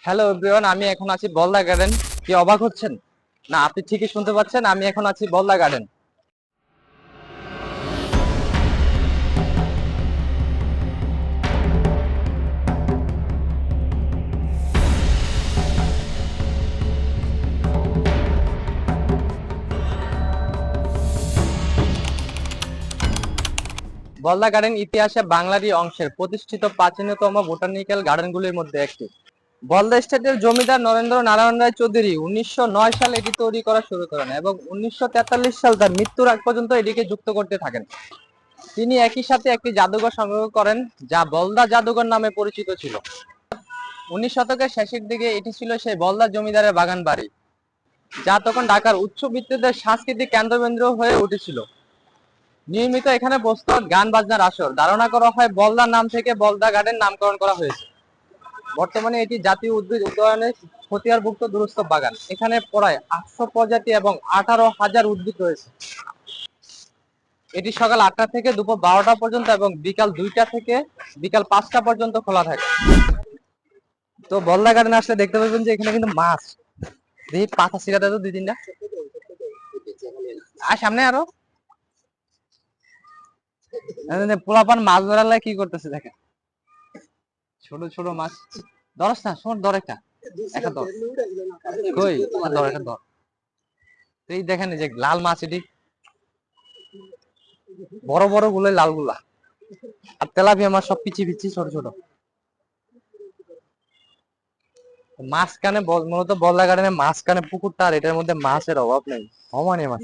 Hello everyone, আমি এখন আছি বলদা গার্ডেন। কি অবাক হচ্ছেন? না, আপনি ঠিকই শুনতে পাচ্ছেন, আমি এখন আছি বলদা গার্ডেন। বলদা গার্ডেন ইতিহাসে বাংলারই অংশের প্রতিষ্ঠিত প্রাচীনতম বোটানিক্যাল গার্ডেনগুলির মধ্যে একটি। বলদা স্টেটের জমিদার নরেন্দ্র নারায়ণ রায় চৌধুরী 1909 সালে এটি তৈরি করা শুরু করেন এবং 1943 সাল তার মৃত্যুর আগ পর্যন্ত এটিকে যুক্ত করতে থাকেন। তিনি একই সাথে একটি জাদুঘর সংগ্রহ করেন, যা বলদা জাদুঘর নামে পরিচিত ছিল। 19 শতকের শেষের দিকে এটি ছিল সেই বলদা জমিদারের বাগান বাড়ি, যা তখন ঢাকার উচ্চবিত্তদের সাংস্কৃতিক কেন্দ্রবিন্দু হয়ে উঠেছিল। নিয়মিত এখানে বসতো গান বাজনার আসর। ধারণা করা হয় বলদা নাম থেকে বলদা গার্ডেন নামকরণ করা হয়েছে। বর্তমানে এটি জাতীয় উদ্ভিদ উদ্যানের খতিয়ানভুক্ত দুরস্ত বাগান। এখানে প্রায় 800 প্রজাতি এবং 18,000 উদ্ভিদ রয়েছে। এটি সকাল 8টা থেকে দুপুর 12টা পর্যন্ত এবং বিকাল 2টা থেকে বিকাল 5টা পর্যন্ত খোলা থাকে। তো বলদা গার্ডেন আসলে দেখতে পাবেন যে এখানে কিন্তু মাছ, দেখি পাতা ছিঁড়াতে তো 2-3টা। আর সামনে আরো পোলাপান মাছ ধরার লাগে কি করতেছে দেখেন, ছোট ছোট মাছ। ধরস না, শোন ধর একটা, একটা ধর, কই ধর একটা ধর। এই দেখেন এই যে লাল মাছ, এটি বড় বড় গুলো লাল গুলা, আর তেলাপিয়া মাছ সব পিচি পিচি ছোট ছোট। মাঝখানে মূলত বলদা গার্ডেনের মাঝখানে পুকুরটা, আর এটার মধ্যে মাছের অভাব নেই, সমানে মাছ।